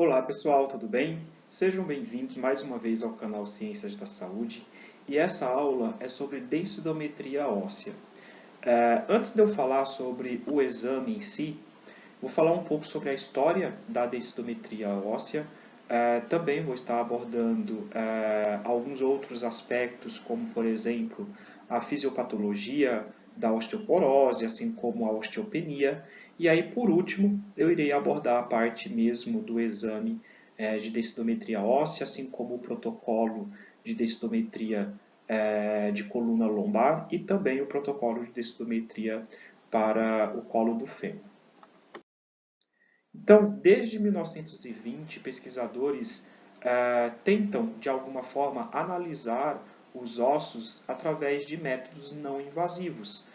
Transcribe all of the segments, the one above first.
Olá pessoal, tudo bem? Sejam bem-vindos mais uma vez ao canal Ciências da Saúde e essa aula é sobre densitometria óssea. Antes de eu falar sobre o exame em si, vou falar um pouco sobre a história da densitometria óssea. Também vou estar abordando alguns outros aspectos, como por exemplo a fisiopatologia da osteoporose, assim como a osteopenia. E aí, por último, eu irei abordar a parte mesmo do exame de densitometria óssea, assim como o protocolo de densitometria de coluna lombar e também o protocolo de densitometria para o colo do fêmur. Então, desde 1920, pesquisadores tentam, de alguma forma, analisar os ossos através de métodos não invasivos,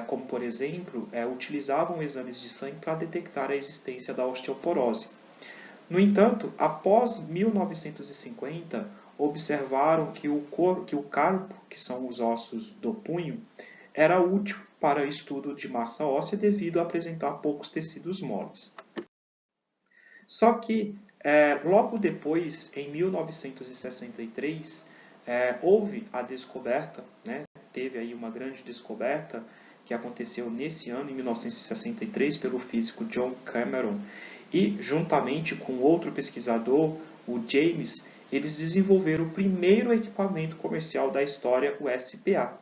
como, por exemplo, utilizavam exames de sangue para detectar a existência da osteoporose. No entanto, após 1950, observaram que o carpo, que são os ossos do punho, era útil para estudo de massa óssea devido a apresentar poucos tecidos moles. Só que, logo depois, em 1963, houve a descoberta, né? Teve aí uma grande descoberta que aconteceu nesse ano, em 1963, pelo físico John Cameron, e juntamente com outro pesquisador, o James, eles desenvolveram o primeiro equipamento comercial da história, o SPA.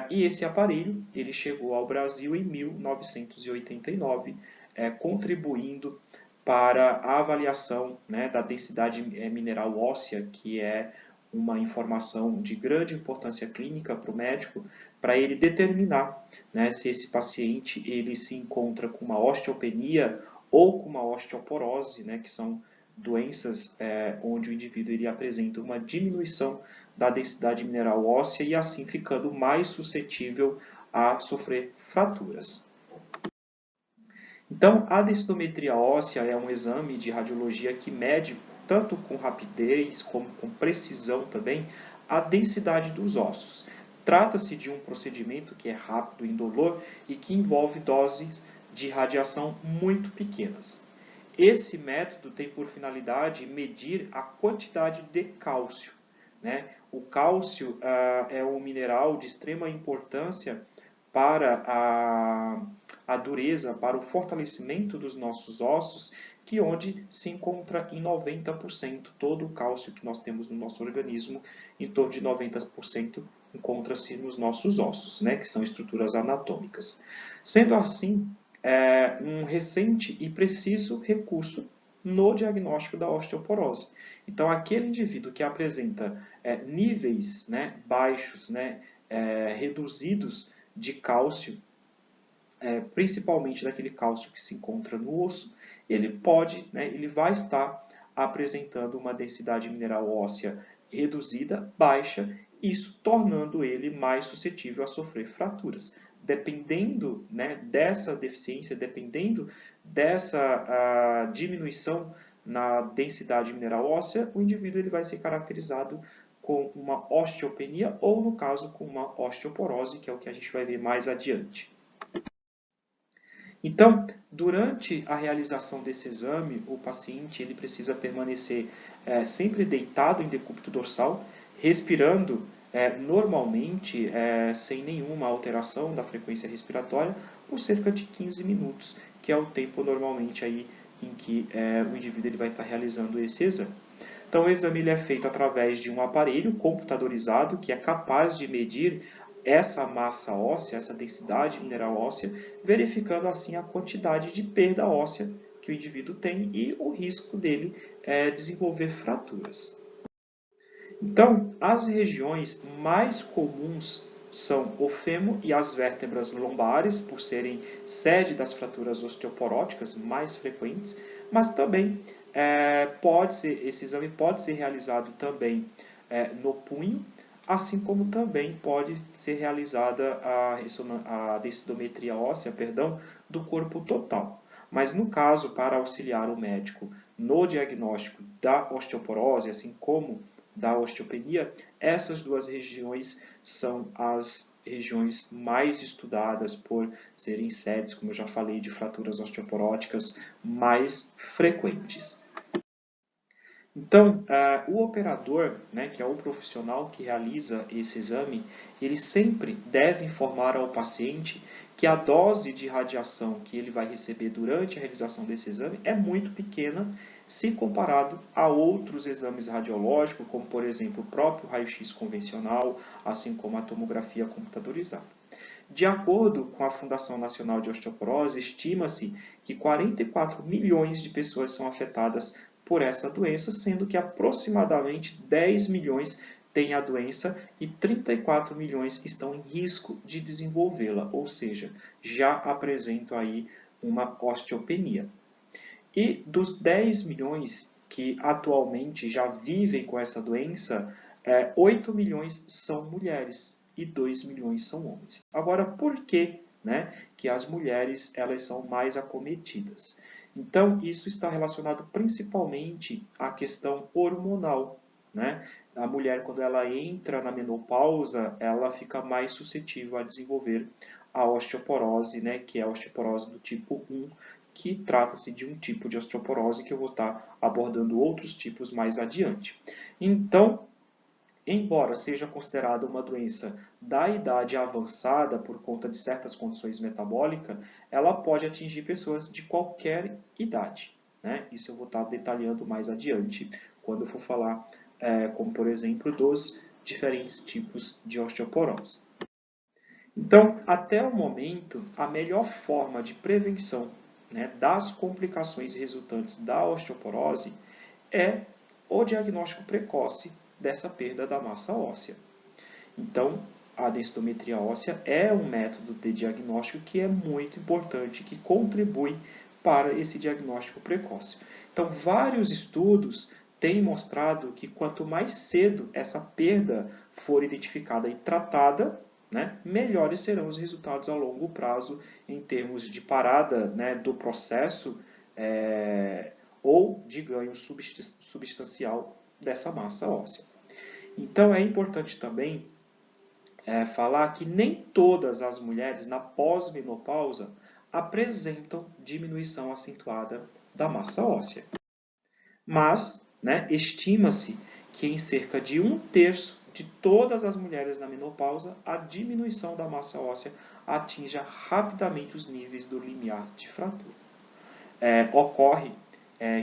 E esse aparelho ele chegou ao Brasil em 1989, contribuindo para a avaliação, né, da densidade mineral óssea, que é uma informação de grande importância clínica para o médico, para ele determinar, né, se esse paciente ele se encontra com uma osteopenia ou com uma osteoporose, né, que são doenças onde o indivíduo ele apresenta uma diminuição da densidade mineral óssea e assim ficando mais suscetível a sofrer fraturas. Então, a densitometria óssea é um exame de radiologia que mede, tanto com rapidez como com precisão também, a densidade dos ossos. Trata-se de um procedimento que é rápido, indolor e que envolve doses de radiação muito pequenas. Esse método tem por finalidade medir a quantidade de cálcio, né? O cálcio é um mineral de extrema importância para a dureza, para o fortalecimento dos nossos ossos, que onde se encontra em 90% todo o cálcio que nós temos no nosso organismo, em torno de 90% encontra-se nos nossos ossos, né, que são estruturas anatômicas. Sendo assim, um recente e preciso recurso no diagnóstico da osteoporose. Então, aquele indivíduo que apresenta níveis, né, baixos, né, reduzidos de cálcio, principalmente daquele cálcio que se encontra no osso, ele pode, né, ele vai estar apresentando uma densidade mineral óssea reduzida, baixa, isso tornando ele mais suscetível a sofrer fraturas. Dependendo, né, dessa deficiência, dependendo dessa diminuição na densidade mineral óssea, o indivíduo ele vai ser caracterizado com uma osteopenia ou, no caso, com uma osteoporose, que é o que a gente vai ver mais adiante. Então, durante a realização desse exame, o paciente ele precisa permanecer sempre deitado em decúbito dorsal, respirando normalmente, sem nenhuma alteração da frequência respiratória, por cerca de 15 minutos, que é o tempo normalmente aí em que o indivíduo ele vai estar realizando esse exame. Então, o exame ele é feito através de um aparelho computadorizado que é capaz de medir essa massa óssea, essa densidade mineral óssea, verificando assim a quantidade de perda óssea que o indivíduo tem e o risco dele desenvolver fraturas. Então, as regiões mais comuns são o fêmur e as vértebras lombares, por serem sede das fraturas osteoporóticas mais frequentes, mas também esse exame pode ser realizado também no punho, assim como também pode ser realizada a densitometria óssea, do corpo total. Mas no caso, para auxiliar o médico no diagnóstico da osteoporose, assim como da osteopenia, essas duas regiões são as regiões mais estudadas por serem sedes, como eu já falei, de fraturas osteoporóticas mais frequentes. Então, o operador, né, que é o profissional que realiza esse exame, ele sempre deve informar ao paciente que a dose de radiação que ele vai receber durante a realização desse exame é muito pequena se comparado a outros exames radiológicos, como, por exemplo, o próprio raio-x convencional, assim como a tomografia computadorizada. De acordo com a Fundação Nacional de Osteoporose, estima-se que 44 milhões de pessoas são afetadas por essa doença, sendo que aproximadamente 10 milhões têm a doença e 34 milhões estão em risco de desenvolvê-la, ou seja, já apresentam aí uma osteopenia. E dos 10 milhões que atualmente já vivem com essa doença, 8 milhões são mulheres e 2 milhões são homens. Agora, por que, né, que as mulheres elas são mais acometidas? Então, isso está relacionado principalmente à questão hormonal, né? A mulher, quando ela entra na menopausa, ela fica mais suscetível a desenvolver a osteoporose, né, que é a osteoporose do tipo 1, que trata-se de um tipo de osteoporose que eu vou estar abordando outros tipos mais adiante. Então, embora seja considerada uma doença da idade avançada por conta de certas condições metabólicas, ela pode atingir pessoas de qualquer idade, né? Isso eu vou estar detalhando mais adiante, quando eu for falar, como por exemplo, dos diferentes tipos de osteoporose. Então, até o momento, a melhor forma de prevenção, né, das complicações resultantes da osteoporose é o diagnóstico precoce dessa perda da massa óssea. Então, a densitometria óssea é um método de diagnóstico que é muito importante, que contribui para esse diagnóstico precoce. Então, vários estudos têm mostrado que quanto mais cedo essa perda for identificada e tratada, né, melhores serão os resultados a longo prazo em termos de parada, né, do processo ou de ganho substancial dessa massa óssea. Então é importante também falar que nem todas as mulheres na pós-menopausa apresentam diminuição acentuada da massa óssea. Mas, né, estima-se que em cerca de 1/3 de todas as mulheres na menopausa, a diminuição da massa óssea atinja rapidamente os níveis do limiar de fratura. Ocorre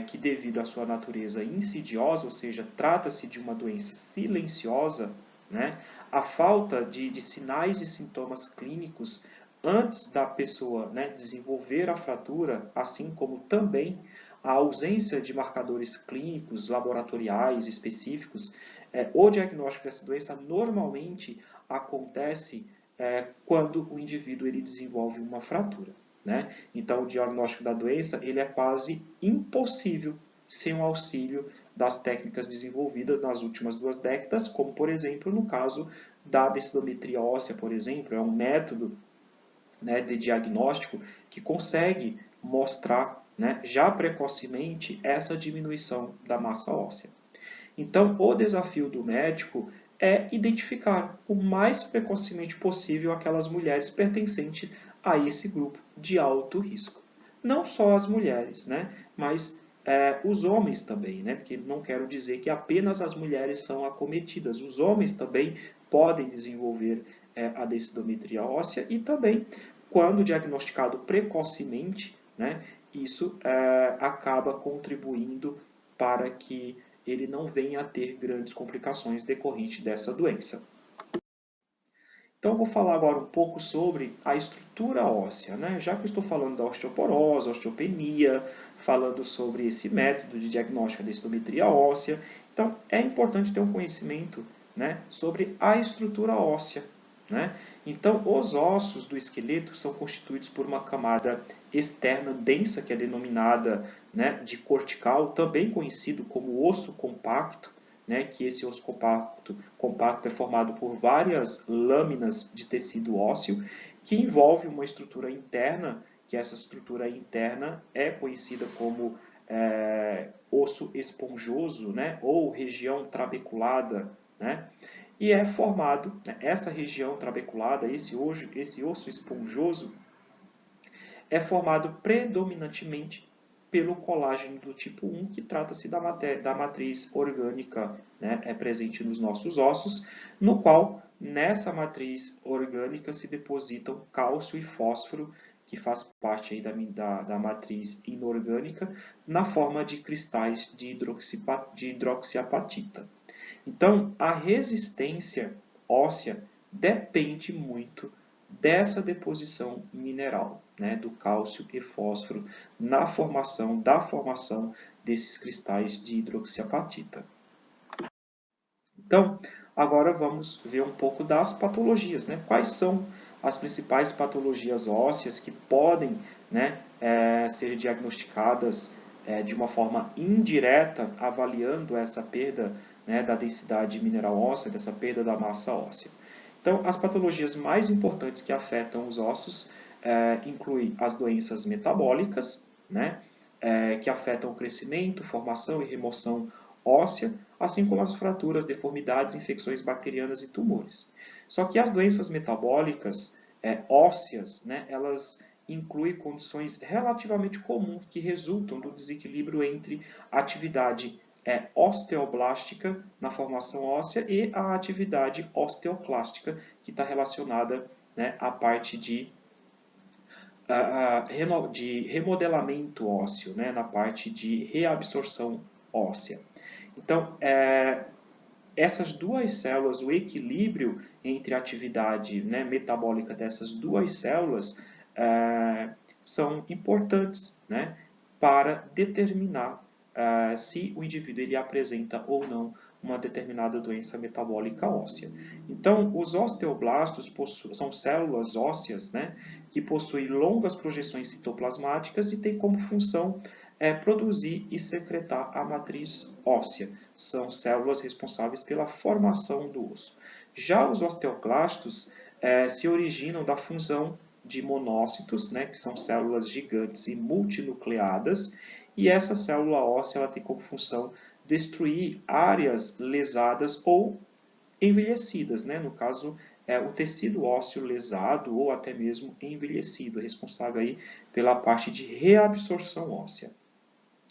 que devido à sua natureza insidiosa, ou seja, trata-se de uma doença silenciosa, né, a falta de sinais e sintomas clínicos antes da pessoa, né, desenvolver a fratura, assim como também a ausência de marcadores clínicos, laboratoriais específicos, o diagnóstico dessa doença normalmente acontece quando o indivíduo ele desenvolve uma fratura, né? Então, o diagnóstico da doença ele é quase impossível sem o auxílio das técnicas desenvolvidas nas últimas 2 décadas, como, por exemplo, no caso da densitometria óssea, por exemplo, é um método, né, de diagnóstico que consegue mostrar, né, já precocemente essa diminuição da massa óssea. Então, o desafio do médico é identificar o mais precocemente possível aquelas mulheres pertencentes a esse grupo de alto risco. Não só as mulheres, né, mas os homens também, né, porque não quero dizer que apenas as mulheres são acometidas. Os homens também podem desenvolver a densitometria óssea e também, quando diagnosticado precocemente, né, isso acaba contribuindo para que ele não venha a ter grandes complicações decorrentes dessa doença. Então, eu vou falar agora um pouco sobre a estrutura óssea, né? Já que eu estou falando da osteoporose, osteopenia, falando sobre esse método de diagnóstico da densitometria óssea, então é importante ter um conhecimento, né, sobre a estrutura óssea, né? Então, os ossos do esqueleto são constituídos por uma camada externa densa, que é denominada, né, de cortical, também conhecido como osso compacto, né, que esse osso compacto é formado por várias lâminas de tecido ósseo, que envolve uma estrutura interna, que essa estrutura interna é conhecida como osso esponjoso, né, ou região trabeculada, né? e é formado, né, essa região trabeculada, esse osso esponjoso, é formado predominantemente pelo colágeno do tipo 1, que trata-se da matriz orgânica, né, presente nos nossos ossos, no qual, nessa matriz orgânica, se depositam cálcio e fósforo, que faz parte aí da matriz inorgânica, na forma de cristais de hidroxiapatita. Então, a resistência óssea depende muito dessa deposição mineral, né, do cálcio e fósforo da formação desses cristais de hidroxiapatita. Então, agora vamos ver um pouco das patologias, né? Quais são as principais patologias ósseas que podem, né, ser diagnosticadas de uma forma indireta, avaliando essa perda, né, da densidade mineral óssea, dessa perda da massa óssea. Então, as patologias mais importantes que afetam os ossos incluem as doenças metabólicas, né, que afetam o crescimento, formação e remoção óssea, assim como as fraturas, deformidades, infecções bacterianas e tumores. Só que as doenças metabólicas ósseas, né, elas incluem condições relativamente comuns que resultam do desequilíbrio entre a atividade osteoblástica na formação óssea e a atividade osteoclástica, que está relacionada, né, à parte de remodelamento ósseo, né, na parte de reabsorção óssea. Então, essas duas células, o equilíbrio entre a atividade, né, metabólica dessas duas células são importantes, né, para determinar se o indivíduo ele apresenta ou não uma determinada doença metabólica óssea. Então, os osteoblastos são células ósseas, né, que possuem longas projeções citoplasmáticas e têm como função produzir e secretar a matriz óssea. São células responsáveis pela formação do osso. Já os osteoclastos se originam da fusão de monócitos, né, que são células gigantes e multinucleadas, e essa célula óssea ela tem como função destruir áreas lesadas ou envelhecidas, né? No caso, o tecido ósseo lesado ou até mesmo envelhecido, responsável aí pela parte de reabsorção óssea.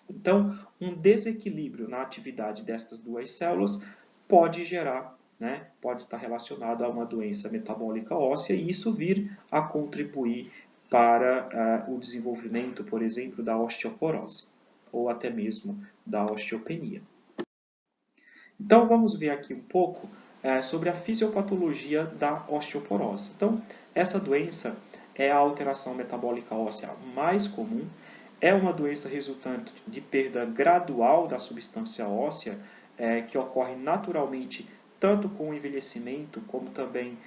Então, um desequilíbrio na atividade destas duas células pode gerar, né, pode estar relacionado a uma doença metabólica óssea e isso vir a contribuir para o desenvolvimento, por exemplo, da osteoporose ou até mesmo da osteopenia. Então, vamos ver aqui um pouco sobre a fisiopatologia da osteoporose. Então, essa doença é a alteração metabólica óssea mais comum, é uma doença resultante de perda gradual da substância óssea, que ocorre naturalmente tanto com o envelhecimento, como também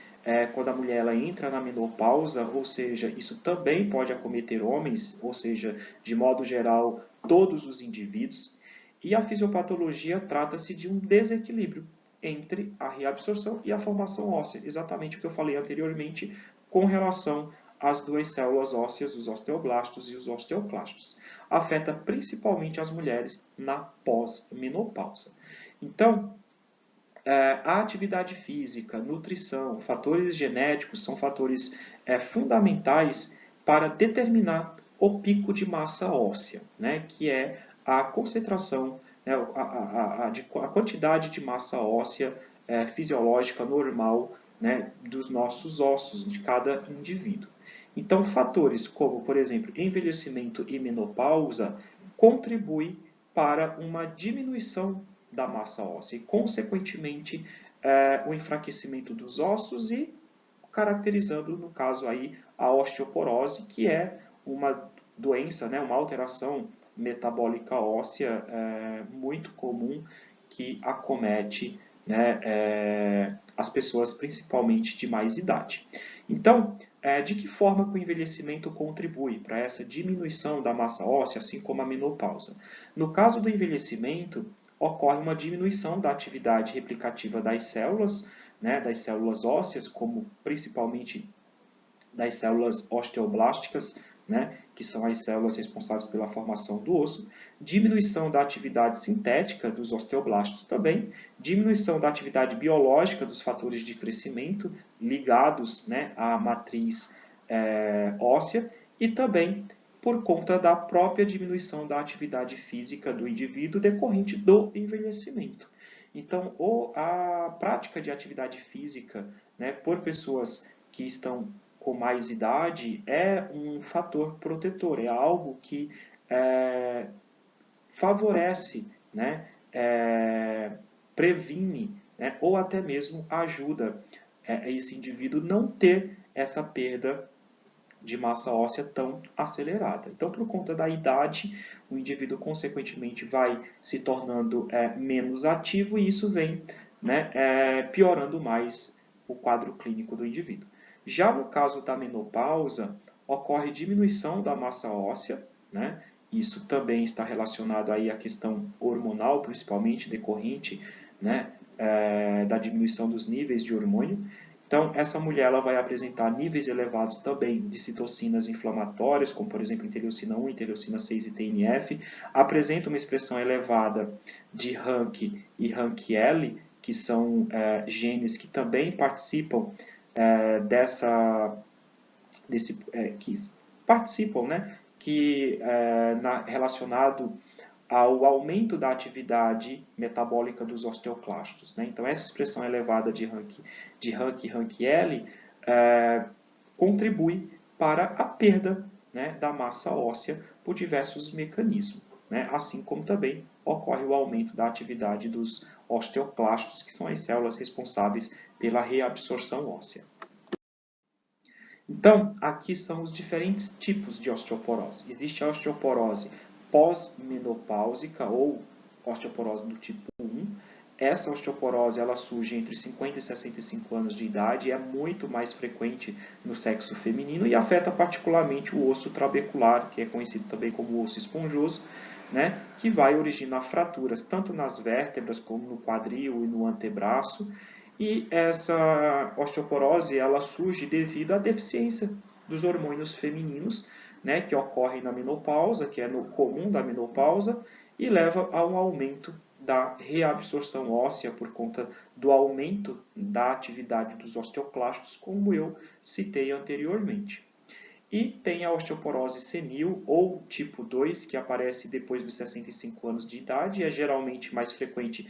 quando a mulher ela entra na menopausa, ou seja, isso também pode acometer homens, ou seja, de modo geral, todos os indivíduos. E a fisiopatologia trata-se de um desequilíbrio entre a reabsorção e a formação óssea, exatamente o que eu falei anteriormente com relação às duas células ósseas, os osteoblastos e os osteoclastos. Afeta principalmente as mulheres na pós-menopausa. Então, a atividade física, nutrição, fatores genéticos são fatores fundamentais para determinar o pico de massa óssea, né, que é a concentração, né, a quantidade de massa óssea fisiológica normal, né, dos nossos ossos, de cada indivíduo. Então, fatores como, por exemplo, envelhecimento e menopausa contribuem para uma diminuição da massa óssea e, consequentemente, o enfraquecimento dos ossos e caracterizando, no caso, aí, a osteoporose, que é uma doença, né, uma alteração metabólica óssea muito comum que acomete, né, as pessoas principalmente de mais idade. Então, de que forma que o envelhecimento contribui para essa diminuição da massa óssea, assim como a menopausa? No caso do envelhecimento, ocorre uma diminuição da atividade replicativa das células, né, das células ósseas, como principalmente das células osteoblásticas, né, que são as células responsáveis pela formação do osso, diminuição da atividade sintética dos osteoblastos também, diminuição da atividade biológica dos fatores de crescimento ligados, né, à matriz óssea e também por conta da própria diminuição da atividade física do indivíduo decorrente do envelhecimento. Então, a prática de atividade física, né, por pessoas que estão com mais idade é um fator protetor, é algo que favorece, né, previne, né, ou até mesmo ajuda esse indivíduo não ter essa perda de massa óssea tão acelerada. Então, por conta da idade, o indivíduo, consequentemente, vai se tornando menos ativo e isso vem, né, piorando mais o quadro clínico do indivíduo. Já no caso da menopausa, ocorre diminuição da massa óssea, né? Isso também está relacionado aí à questão hormonal, principalmente decorrente, né, da diminuição dos níveis de hormônio. Então, essa mulher ela vai apresentar níveis elevados também de citocinas inflamatórias, como por exemplo interleucina 1, interleucina 6 e TNF, apresenta uma expressão elevada de RANK e RANKL, que são genes que também participam que participam, né, relacionado ao aumento da atividade metabólica dos osteoclastos, né? Então, essa expressão elevada de RANK e RANKL contribui para a perda, né, da massa óssea por diversos mecanismos, né? Assim como também ocorre o aumento da atividade dos osteoclastos, que são as células responsáveis pela reabsorção óssea. Então, aqui são os diferentes tipos de osteoporose. Existe a osteoporose pós-menopáusica ou osteoporose do tipo 1. Essa osteoporose ela surge entre 50 e 65 anos de idade e é muito mais frequente no sexo feminino e afeta particularmente o osso trabecular, que é conhecido também como osso esponjoso, né, que vai originar fraturas tanto nas vértebras como no quadril e no antebraço. E essa osteoporose ela surge devido à deficiência dos hormônios femininos, né, que ocorrem na menopausa, que é no comum da menopausa, e leva a um aumento da reabsorção óssea por conta do aumento da atividade dos osteoclastos, como eu citei anteriormente. E tem a osteoporose senil ou tipo 2, que aparece depois dos 65 anos de idade, e é geralmente mais frequente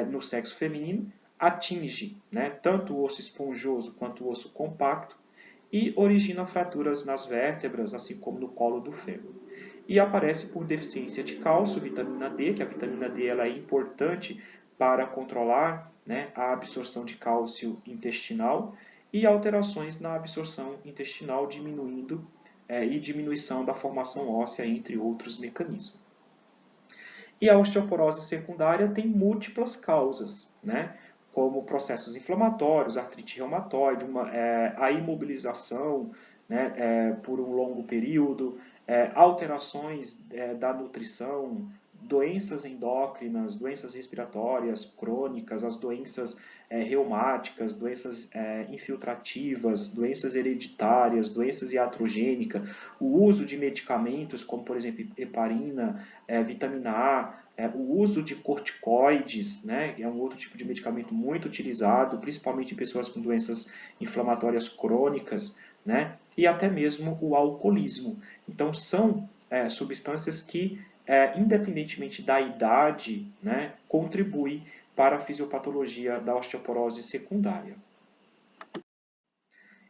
no sexo feminino, atinge, né, tanto o osso esponjoso quanto o osso compacto e origina fraturas nas vértebras, assim como no colo do fêmur. E aparece por deficiência de cálcio, vitamina D, que a vitamina D ela é importante para controlar, né, a absorção de cálcio intestinal e alterações na absorção intestinal, diminuindo e diminuição da formação óssea, entre outros mecanismos. E a osteoporose secundária tem múltiplas causas, né? Como processos inflamatórios, artrite reumatoide, a imobilização, né, por um longo período, alterações da nutrição, doenças endócrinas, doenças respiratórias crônicas, as doenças reumáticas, doenças infiltrativas, doenças hereditárias, doenças iatrogênicas, o uso de medicamentos como, por exemplo, heparina, vitamina A, o uso de corticoides, né, que é um outro tipo de medicamento muito utilizado, principalmente em pessoas com doenças inflamatórias crônicas, né, e até mesmo o alcoolismo. Então, são substâncias que, independentemente da idade, né, contribuem para a fisiopatologia da osteoporose secundária.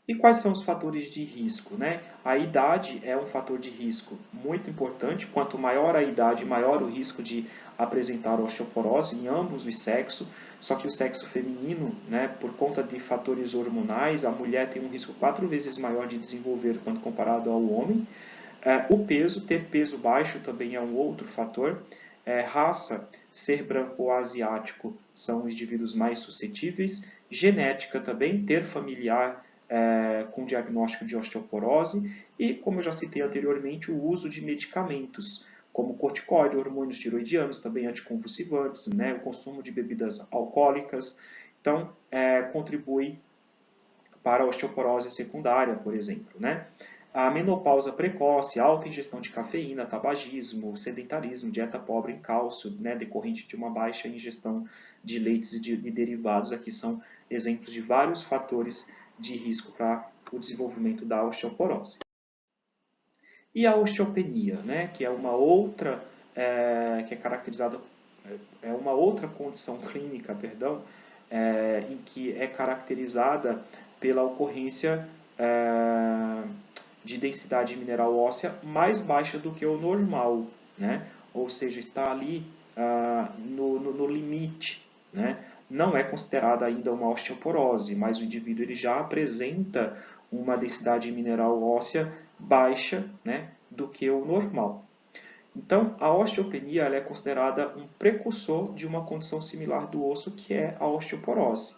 E quais são os fatores de risco, né? A idade é um fator de risco muito importante. Quanto maior a idade, maior o risco de apresentar osteoporose em ambos os sexos. Só que o sexo feminino, né, por conta de fatores hormonais, a mulher tem um risco 4 vezes maior de desenvolver quando comparado ao homem. O peso, ter peso baixo também é um outro fator. Raça, ser branco ou asiático são os indivíduos mais suscetíveis. Genética também, ter familiar com diagnóstico de osteoporose e, como eu já citei anteriormente, o uso de medicamentos, como corticoide, hormônios tiroidianos, também anticonvulsivantes, né, o consumo de bebidas alcoólicas. Então, contribui para a osteoporose secundária, por exemplo, né? A menopausa precoce, alta ingestão de cafeína, tabagismo, sedentarismo, dieta pobre em cálcio, né, decorrente de uma baixa ingestão de leites e derivados, aqui são exemplos de vários fatores de risco para o desenvolvimento da osteoporose. E a osteopenia, né, que é uma outra, que é caracterizada, é uma outra condição clínica, perdão, em que é caracterizada pela ocorrência de densidade mineral óssea mais baixa do que o normal, né? Ou seja, está ali no limite, né? Não é considerada ainda uma osteoporose, mas o indivíduo ele já apresenta uma densidade mineral óssea baixa, né, do que o normal. Então, a osteopenia ela é considerada um precursor de uma condição similar do osso, que é a osteoporose.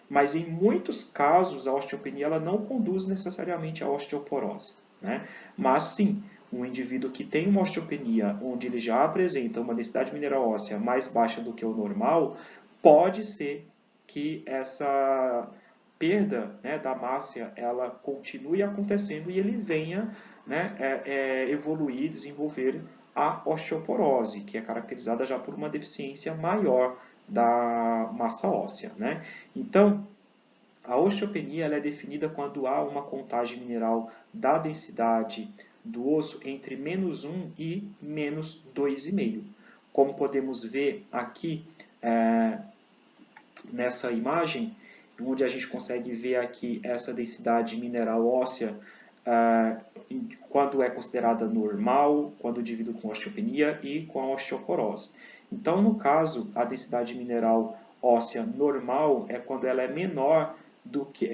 Mas em muitos casos, a osteopenia ela não conduz necessariamente à osteoporose, né? Mas sim, um indivíduo que tem uma osteopenia, onde ele já apresenta uma densidade mineral óssea mais baixa do que o normal, pode ser que essa perda, né, da massa ela continue acontecendo e ele venha, né, evoluir, desenvolver a osteoporose, que é caracterizada já por uma deficiência maior da massa óssea, né? Então, a osteopenia ela é definida quando há uma contagem mineral da densidade do osso entre -1 e -2,5. Como podemos ver aqui nessa imagem, onde a gente consegue ver aqui essa densidade mineral óssea quando é considerada normal, quando o indivíduo com osteopenia e com a osteoporose. Então, no caso, a densidade mineral óssea normal é quando ela é menor do que,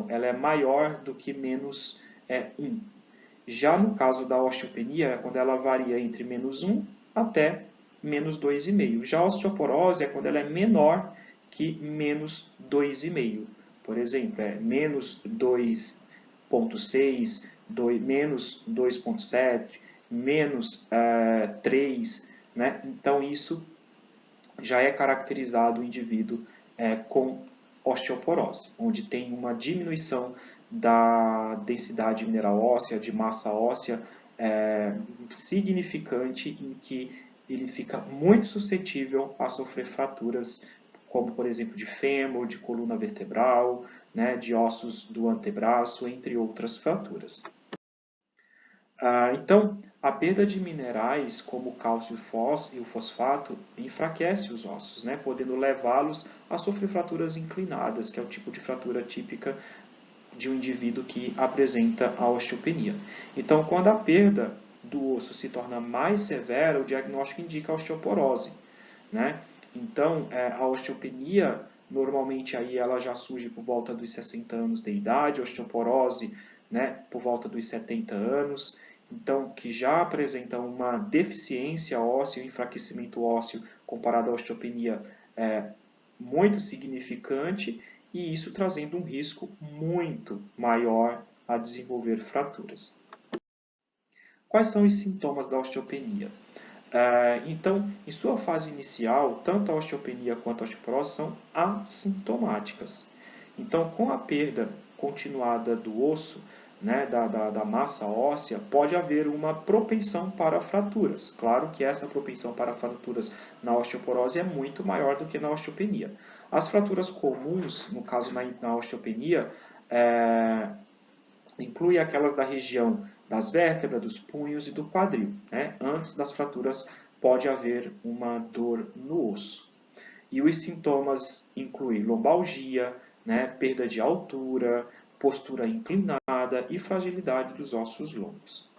ela é maior do que -1. Já no caso da osteopenia, é quando ela varia entre -1 até -2,5. Já a osteoporose é quando ela é menor que -2,5. Por exemplo, é -2,6, menos 2,7, -3, né? Então, isso já é caracterizado o indivíduo com osteoporose, onde tem uma diminuição da densidade mineral óssea, de massa óssea, significante, em que ele fica muito suscetível a sofrer fraturas, como por exemplo de fêmur, de coluna vertebral, né, de ossos do antebraço, entre outras fraturas. Então, a perda de minerais como o cálcio e o fosfato enfraquece os ossos, né, podendo levá-los a sofrer fraturas inclinadas, que é o tipo de fratura típica de um indivíduo que apresenta a osteopenia. Então, quando a perda do osso se torna mais severa, o diagnóstico indica a osteoporose, né? Então, a osteopenia, normalmente aí ela já surge por volta dos 60 anos de idade, a osteoporose, né, por volta dos 70 anos, então que já apresenta uma deficiência óssea, um enfraquecimento ósseo comparado à osteopenia muito significante, e isso trazendo um risco muito maior a desenvolver fraturas. Quais são os sintomas da osteopenia? Então, em sua fase inicial, tanto a osteopenia quanto a osteoporose são assintomáticas. Então, com a perda continuada do osso, né, da massa óssea, pode haver uma propensão para fraturas. Claro que essa propensão para fraturas na osteoporose é muito maior do que na osteopenia. As fraturas comuns, no caso na osteopenia, inclui aquelas da região das vértebras, dos punhos e do quadril, né? Antes das fraturas pode haver uma dor no osso. E os sintomas incluem lombalgia, né? Perda de altura, postura inclinada e fragilidade dos ossos longos.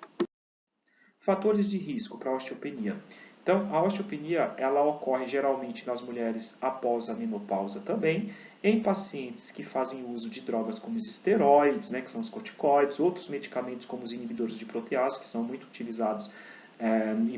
Fatores de risco para a osteopenia. Então, a osteopenia ela ocorre geralmente nas mulheres após a menopausa também, em pacientes que fazem uso de drogas como os esteroides, né, que são os corticoides, outros medicamentos como os inibidores de protease, que são muito utilizados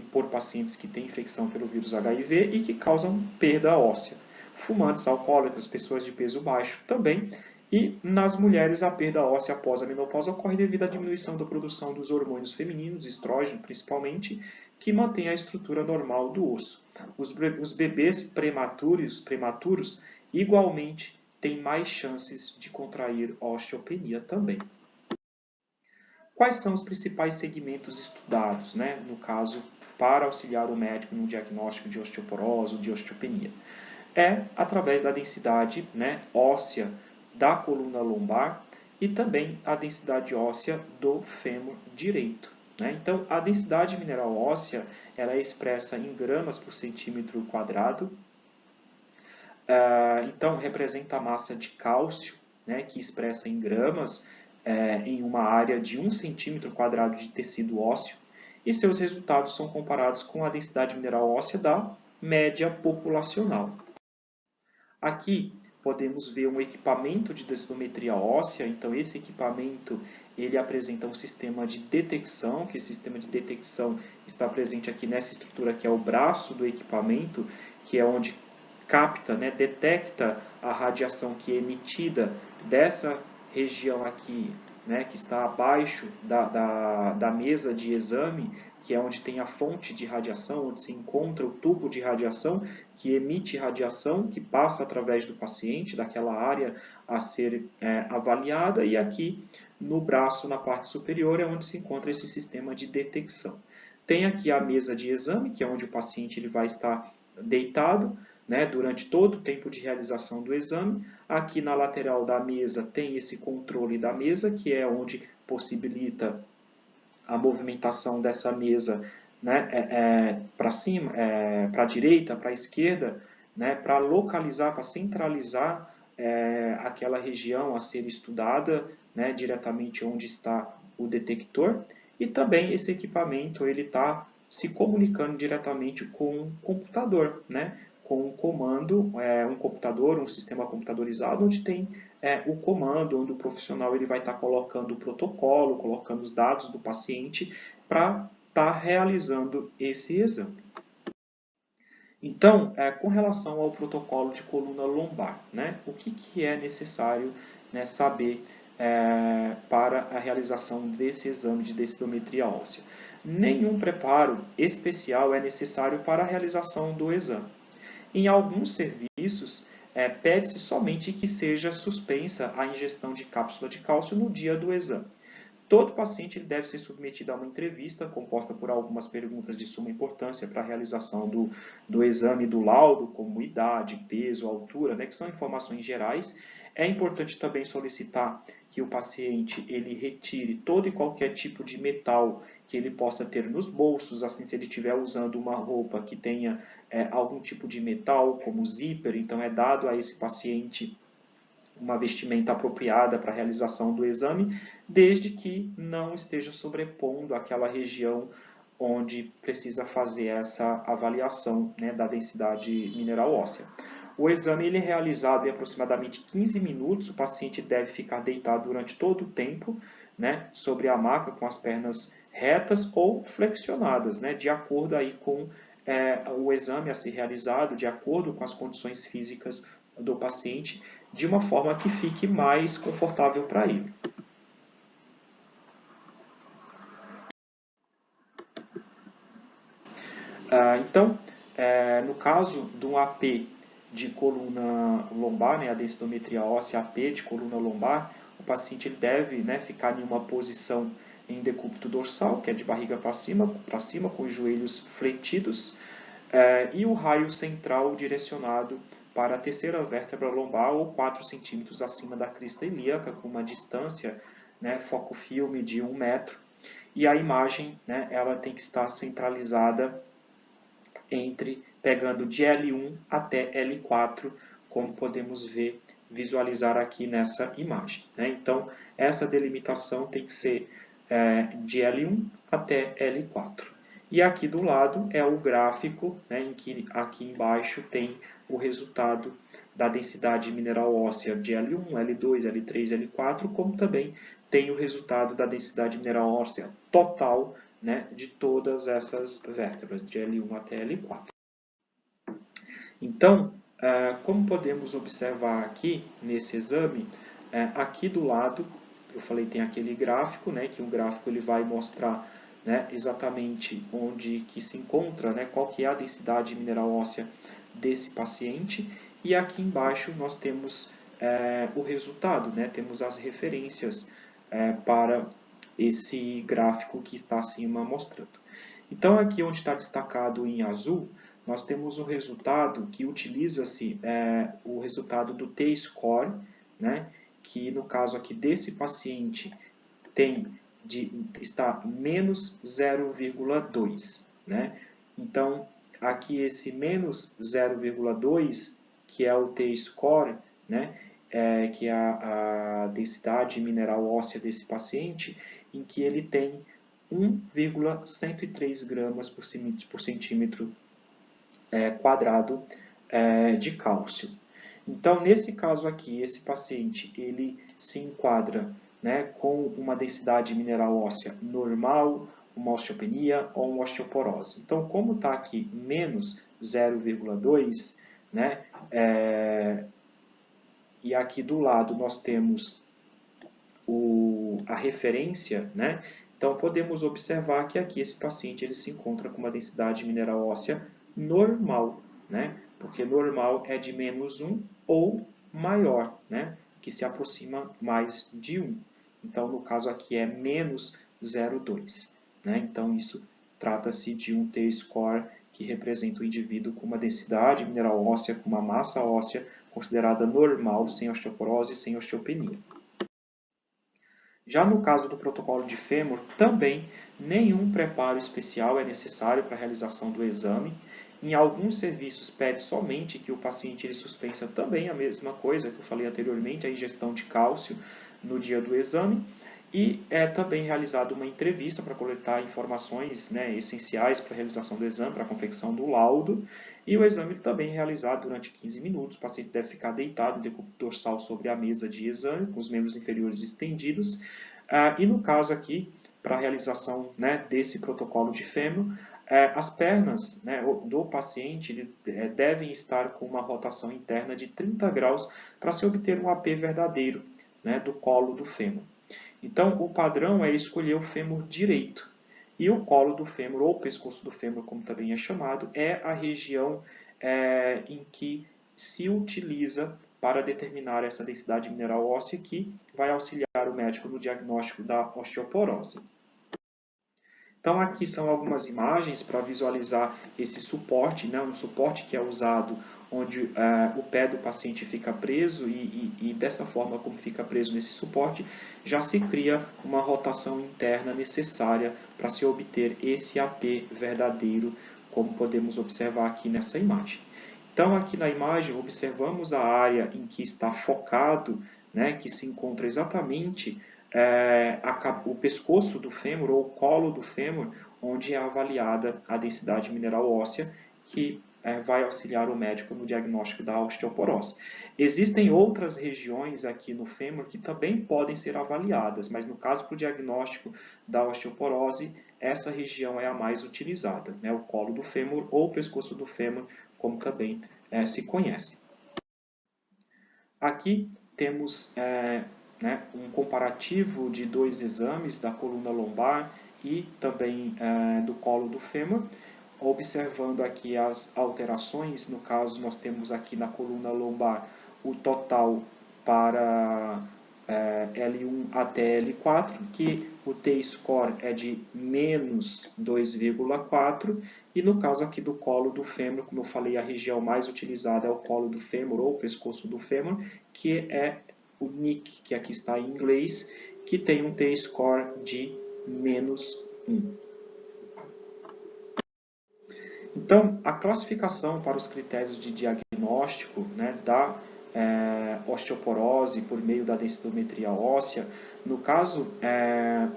por pacientes que têm infecção pelo vírus HIV e que causam perda óssea. Fumantes, alcoólatras, pessoas de peso baixo também. E nas mulheres, a perda óssea após a menopausa ocorre devido à diminuição da produção dos hormônios femininos, estrógeno principalmente, que mantém a estrutura normal do osso. Os bebês prematuros igualmente têm mais chances de contrair osteopenia também. Quais são os principais segmentos estudados, né, no caso, para auxiliar o médico no diagnóstico de osteoporose ou de osteopenia? É através da densidade, né, óssea da coluna lombar e também a densidade óssea do fêmur direito. Né? Então, a densidade mineral óssea ela é expressa em gramas por centímetro quadrado. Então, representa a massa de cálcio, né, que expressa em gramas, em uma área de 1 centímetro quadrado de tecido ósseo. E seus resultados são comparados com a densidade mineral óssea da média populacional. Aqui podemos ver um equipamento de densitometria óssea. Então, esse equipamento ele apresenta um sistema de detecção, que esse sistema de detecção está presente aqui nessa estrutura, que é o braço do equipamento, que é onde capta, né, detecta a radiação que é emitida dessa região aqui, né, que está abaixo da mesa de exame, que é onde tem a fonte de radiação, onde se encontra o tubo de radiação, que emite radiação, que passa através do paciente, daquela área a ser avaliada, e aqui no braço, na parte superior, é onde se encontra esse sistema de detecção. Tem aqui a mesa de exame, que é onde o paciente ele vai estar deitado, né, durante todo o tempo de realização do exame. Aqui na lateral da mesa tem esse controle da mesa, que é onde possibilita a movimentação dessa mesa, né, para cima, para a direita, para a esquerda, né, para localizar, para centralizar aquela região a ser estudada, né, diretamente onde está o detector. E também esse equipamento ele está se comunicando diretamente com o computador, né, com um comando, um computador, um sistema computadorizado, onde tem o comando, onde o profissional ele vai estar colocando o protocolo, colocando os dados do paciente para estar realizando esse exame. Então, com relação ao protocolo de coluna lombar, né, o que é necessário, né, saber para a realização desse exame de densitometria óssea? Nenhum preparo especial é necessário para a realização do exame. Em alguns serviços, pede-se somente que seja suspensa a ingestão de cápsula de cálcio no dia do exame. Todo paciente ele deve ser submetido a uma entrevista composta por algumas perguntas de suma importância para a realização do exame do laudo, como idade, peso, altura, né, que são informações gerais. É importante também solicitar que o paciente ele retire todo e qualquer tipo de metal que ele possa ter nos bolsos, assim se ele estiver usando uma roupa que tenha algum tipo de metal, como zíper, então é dado a esse paciente uma vestimenta apropriada para a realização do exame, desde que não esteja sobrepondo aquela região onde precisa fazer essa avaliação, né, da densidade mineral óssea. O exame ele é realizado em aproximadamente 15 minutos, o paciente deve ficar deitado durante todo o tempo, né, sobre a maca com as pernas retas ou flexionadas, né, de acordo aí com o exame a ser realizado, de acordo com as condições físicas do paciente, de uma forma que fique mais confortável para ele. Então, no caso de um AP de coluna lombar, né, a densitometria óssea AP de coluna lombar, o paciente ele deve, né, ficar em uma posição em decúbito dorsal, que é de barriga para cima, com os joelhos fletidos, e o raio central direcionado para a terceira vértebra lombar ou 4 centímetros acima da crista ilíaca, com uma distância, né, foco-filme de 1 metro. E a imagem, né, ela tem que estar centralizada pegando de L1 até L4, como podemos visualizar aqui nessa imagem. Né? Então, essa delimitação tem que ser de L1 até L4. E aqui do lado é o gráfico, né, em que aqui embaixo tem o resultado da densidade mineral óssea de L1, L2, L3, L4, como também tem o resultado da densidade mineral óssea total, né, de todas essas vértebras, de L1 até L4. Então, como podemos observar aqui nesse exame, aqui do lado, eu falei, tem aquele gráfico, né, que o gráfico ele vai mostrar, né, exatamente onde que se encontra, né, qual que é a densidade mineral óssea desse paciente, e aqui embaixo nós temos o resultado, né, temos as referências para esse gráfico que está acima mostrando. Então, aqui onde está destacado em azul, nós temos o resultado que utiliza-se o resultado do T-score, né, que no caso aqui desse paciente está menos 0,2. Né? Então, aqui esse menos 0,2, que é o T-score, né, que é a densidade mineral óssea desse paciente, em que ele tem 1,103 gramas por centímetro quadrado de cálcio. Então, nesse caso aqui, esse paciente ele se enquadra, né, com uma densidade mineral óssea normal, uma osteopenia ou uma osteoporose. Então, como está aqui menos 0,2, né, e aqui do lado nós temos a referência, né, então podemos observar que aqui esse paciente ele se encontra com uma densidade mineral óssea normal, né, porque normal é de menos 1 ou maior, né, que se aproxima mais de 1. Então, no caso aqui é menos 0,2. Né? Então, isso trata-se de um T-score que representa o indivíduo com uma densidade mineral óssea, com uma massa óssea considerada normal, sem osteoporose e sem osteopenia. Já no caso do protocolo de fêmur, também nenhum preparo especial é necessário para a realização do exame. Em alguns serviços pede somente que o paciente ele suspensa também a mesma coisa que eu falei anteriormente, a ingestão de cálcio no dia do exame. E é também realizada uma entrevista para coletar informações, né, essenciais para a realização do exame, para a confecção do laudo. E o exame também é realizado durante 15 minutos. O paciente deve ficar deitado, decúbito dorsal sobre a mesa de exame, com os membros inferiores estendidos. E no caso aqui, para a realização, né, desse protocolo de fêmur, as pernas, né, do paciente devem estar com uma rotação interna de 30 graus para se obter um AP verdadeiro, né, do colo do fêmur. Então, o padrão é escolher o fêmur direito. E o colo do fêmur, ou pescoço do fêmur, como também é chamado, é a região em que se utiliza para determinar essa densidade mineral óssea que vai auxiliar o médico no diagnóstico da osteoporose. Então, aqui são algumas imagens para visualizar esse suporte, né, um suporte que é usado onde o pé do paciente fica preso e dessa forma como fica preso nesse suporte, já se cria uma rotação interna necessária para se obter esse AP verdadeiro, como podemos observar aqui nessa imagem. Então, aqui na imagem, observamos a área em que está focado, né, que se encontra exatamente o pescoço do fêmur ou o colo do fêmur, onde é avaliada a densidade mineral óssea, que vai auxiliar o médico no diagnóstico da osteoporose. Existem outras regiões aqui no fêmur que também podem ser avaliadas, mas no caso para o diagnóstico da osteoporose, essa região é a mais utilizada, né? O colo do fêmur ou o pescoço do fêmur, como também se conhece. Aqui temos né, um comparativo de dois exames da coluna lombar e também do colo do fêmur, observando aqui as alterações. No caso, nós temos aqui na coluna lombar o total para L1 até L4, que o T-score é de menos 2,4, e no caso aqui do colo do fêmur, como eu falei, a região mais utilizada é o colo do fêmur ou o pescoço do fêmur, que é o NIC, que aqui está em inglês, que tem um T-score de menos 1. Então, a classificação para os critérios de diagnóstico, né, da osteoporose por meio da densitometria óssea, no caso,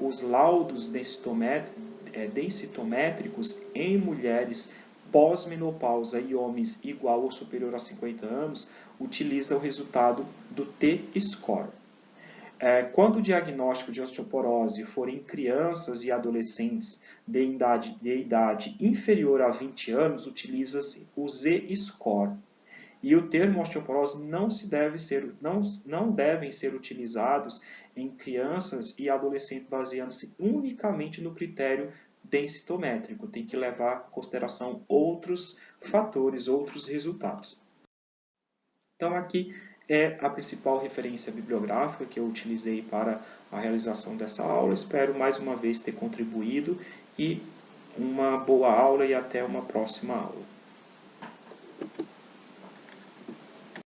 os laudos densitométricos em mulheres pós-menopausa e homens igual ou superior a 50 anos, utiliza o resultado do T-score. Quando o diagnóstico de osteoporose for em crianças e adolescentes de idade inferior a 20 anos, utiliza-se o Z-score. E o termo osteoporose não devem ser utilizados em crianças e adolescentes baseando-se unicamente no critério densitométrico. Tem que levar em consideração outros fatores, outros resultados. Então, aqui é a principal referência bibliográfica que eu utilizei para a realização dessa aula. Espero mais uma vez ter contribuído e uma boa aula e até uma próxima aula.